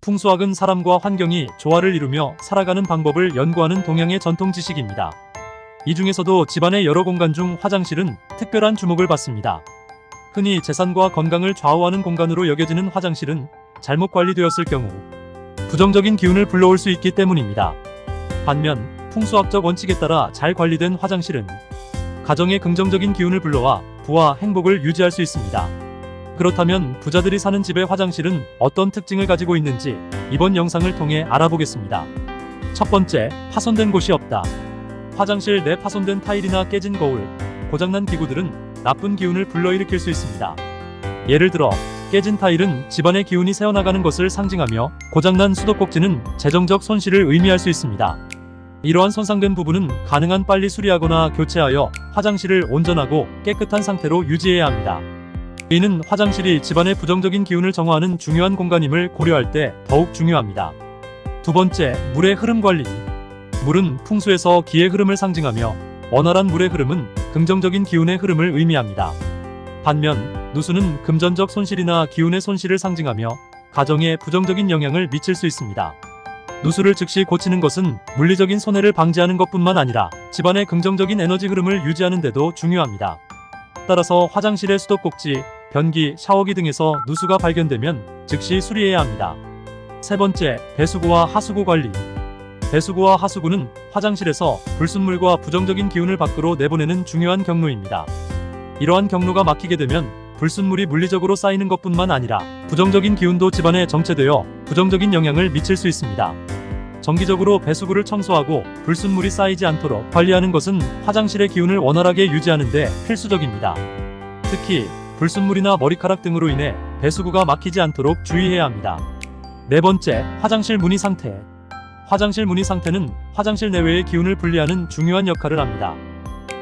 풍수학은 사람과 환경이 조화를 이루며 살아가는 방법을 연구하는 동양의 전통 지식입니다. 이 중에서도 집안의 여러 공간 중 화장실은 특별한 주목을 받습니다. 흔히 재산과 건강을 좌우하는 공간으로 여겨지는 화장실은 잘못 관리되었을 경우 부정적인 기운을 불러올 수 있기 때문입니다. 반면 풍수학적 원칙에 따라 잘 관리된 화장실은 가정에 긍정적인 기운을 불러와 부와 행복을 유지할 수 있습니다. 그렇다면 부자들이 사는 집의 화장실은 어떤 특징을 가지고 있는지 이번 영상을 통해 알아보겠습니다. 첫 번째, 파손된 곳이 없다. 화장실 내 파손된 타일이나 깨진 거울, 고장난 기구들은 나쁜 기운을 불러일으킬 수 있습니다. 예를 들어 깨진 타일은 집안의 기운이 새어나가는 것을 상징하며 고장난 수도꼭지는 재정적 손실을 의미할 수 있습니다. 이러한 손상된 부분은 가능한 빨리 수리하거나 교체하여 화장실을 온전하고 깨끗한 상태로 유지해야 합니다. 이는 화장실이 집안의 부정적인 기운을 정화하는 중요한 공간임을 고려할 때 더욱 중요합니다. 두 번째, 물의 흐름 관리. 물은 풍수에서 기의 흐름을 상징하며 원활한 물의 흐름은 긍정적인 기운의 흐름을 의미합니다. 반면 누수는 금전적 손실이나 기운의 손실을 상징하며 가정에 부정적인 영향을 미칠 수 있습니다. 누수를 즉시 고치는 것은 물리적인 손해를 방지하는 것뿐만 아니라 집안의 긍정적인 에너지 흐름을 유지하는 데도 중요합니다. 따라서 화장실의 수도꼭지, 변기, 샤워기 등에서 누수가 발견되면 즉시 수리해야 합니다. 세 번째, 배수구와 하수구 관리. 배수구와 하수구는 화장실에서 불순물과 부정적인 기운을 밖으로 내보내는 중요한 경로입니다. 이러한 경로가 막히게 되면 불순물이 물리적으로 쌓이는 것뿐만 아니라 부정적인 기운도 집안에 정체되어 부정적인 영향을 미칠 수 있습니다. 정기적으로 배수구를 청소하고 불순물이 쌓이지 않도록 관리하는 것은 화장실의 기운을 원활하게 유지하는 데 필수적입니다. 특히 불순물이나 머리카락 등으로 인해 배수구가 막히지 않도록 주의해야 합니다. 네 번째, 화장실 문의 상태. 화장실 문의 상태는 화장실 내외의 기운을 분리하는 중요한 역할을 합니다.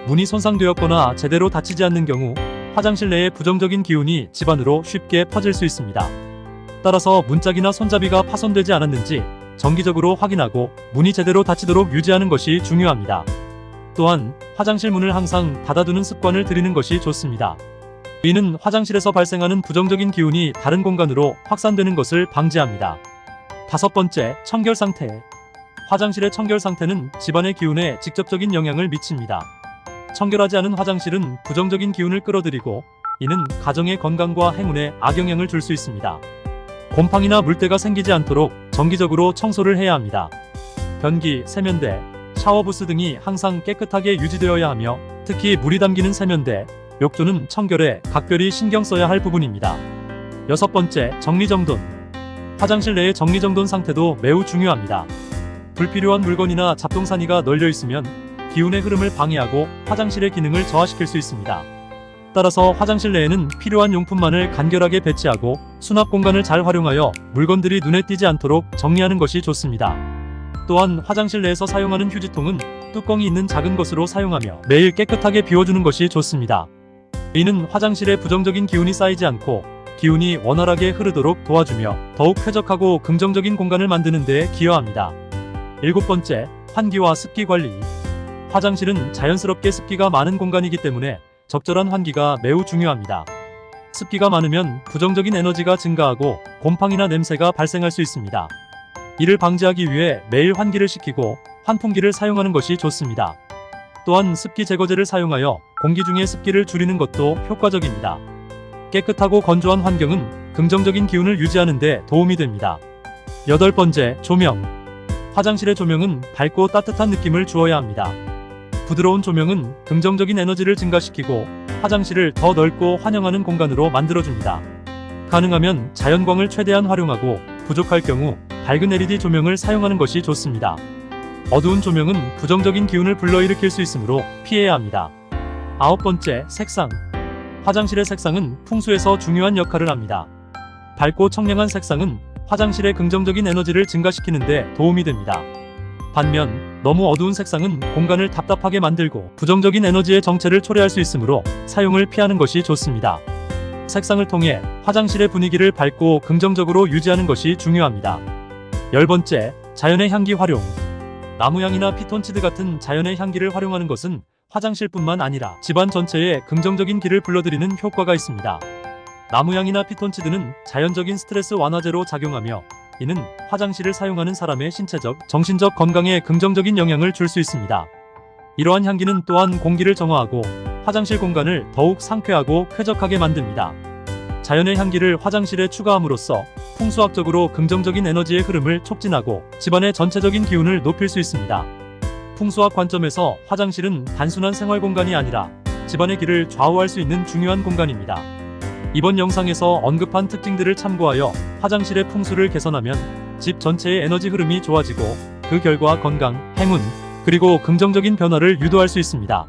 문이 손상되었거나 제대로 닫히지 않는 경우 화장실 내의 부정적인 기운이 집안으로 쉽게 퍼질 수 있습니다. 따라서 문짝이나 손잡이가 파손되지 않았는지 정기적으로 확인하고 문이 제대로 닫히도록 유지하는 것이 중요합니다. 또한 화장실 문을 항상 닫아두는 습관을 들이는 것이 좋습니다. 이는 화장실에서 발생하는 부정적인 기운이 다른 공간으로 확산되는 것을 방지합니다. 다섯 번째, 청결 상태. 화장실의 청결 상태는 집안의 기운에 직접적인 영향을 미칩니다. 청결하지 않은 화장실은 부정적인 기운을 끌어들이고 이는 가정의 건강과 행운에 악영향을 줄 수 있습니다. 곰팡이나 물때가 생기지 않도록 정기적으로 청소를 해야 합니다. 변기, 세면대, 샤워부스 등이 항상 깨끗하게 유지되어야 하며 특히 물이 담기는 세면대, 욕조는 청결에 각별히 신경 써야 할 부분입니다. 여섯 번째, 정리정돈. 화장실 내의 정리정돈 상태도 매우 중요합니다. 불필요한 물건이나 잡동사니가 널려 있으면 기운의 흐름을 방해하고 화장실의 기능을 저하시킬 수 있습니다. 따라서 화장실 내에는 필요한 용품만을 간결하게 배치하고 수납 공간을 잘 활용하여 물건들이 눈에 띄지 않도록 정리하는 것이 좋습니다. 또한 화장실 내에서 사용하는 휴지통은 뚜껑이 있는 작은 것으로 사용하며 매일 깨끗하게 비워주는 것이 좋습니다. 이는 화장실에 부정적인 기운이 쌓이지 않고 기운이 원활하게 흐르도록 도와주며 더욱 쾌적하고 긍정적인 공간을 만드는 데 기여합니다. 일곱 번째, 환기와 습기 관리. 화장실은 자연스럽게 습기가 많은 공간이기 때문에 적절한 환기가 매우 중요합니다. 습기가 많으면 부정적인 에너지가 증가하고 곰팡이나 냄새가 발생할 수 있습니다. 이를 방지하기 위해 매일 환기를 시키고 환풍기를 사용하는 것이 좋습니다. 또한 습기 제거제를 사용하여 공기 중의 습기를 줄이는 것도 효과적입니다. 깨끗하고 건조한 환경은 긍정적인 기운을 유지하는 데 도움이 됩니다. 여덟 번째, 조명. 화장실의 조명은 밝고 따뜻한 느낌을 주어야 합니다. 부드러운 조명은 긍정적인 에너지를 증가시키고 화장실을 더 넓고 환영하는 공간으로 만들어줍니다. 가능하면 자연광을 최대한 활용하고 부족할 경우 밝은 LED 조명을 사용하는 것이 좋습니다. 어두운 조명은 부정적인 기운을 불러일으킬 수 있으므로 피해야 합니다. 아홉 번째, 색상. 화장실의 색상은 풍수에서 중요한 역할을 합니다. 밝고 청량한 색상은 화장실의 긍정적인 에너지를 증가시키는 데 도움이 됩니다. 반면 너무 어두운 색상은 공간을 답답하게 만들고 부정적인 에너지의 정체를 초래할 수 있으므로 사용을 피하는 것이 좋습니다. 색상을 통해 화장실의 분위기를 밝고 긍정적으로 유지하는 것이 중요합니다. 열 번째, 자연의 향기 활용. 나무향이나 피톤치드 같은 자연의 향기를 활용하는 것은 화장실뿐만 아니라 집안 전체에 긍정적인 기를 불러들이는 효과가 있습니다. 나무향이나 피톤치드는 자연적인 스트레스 완화제로 작용하며 이는 화장실을 사용하는 사람의 신체적, 정신적 건강에 긍정적인 영향을 줄 수 있습니다. 이러한 향기는 또한 공기를 정화하고 화장실 공간을 더욱 상쾌하고 쾌적하게 만듭니다. 자연의 향기를 화장실에 추가함으로써 풍수학적으로 긍정적인 에너지의 흐름을 촉진하고 집안의 전체적인 기운을 높일 수 있습니다. 풍수학 관점에서 화장실은 단순한 생활 공간이 아니라 집안의 길을 좌우할 수 있는 중요한 공간입니다. 이번 영상에서 언급한 특징들을 참고하여 화장실의 풍수를 개선하면 집 전체의 에너지 흐름이 좋아지고 그 결과 건강, 행운, 그리고 긍정적인 변화를 유도할 수 있습니다.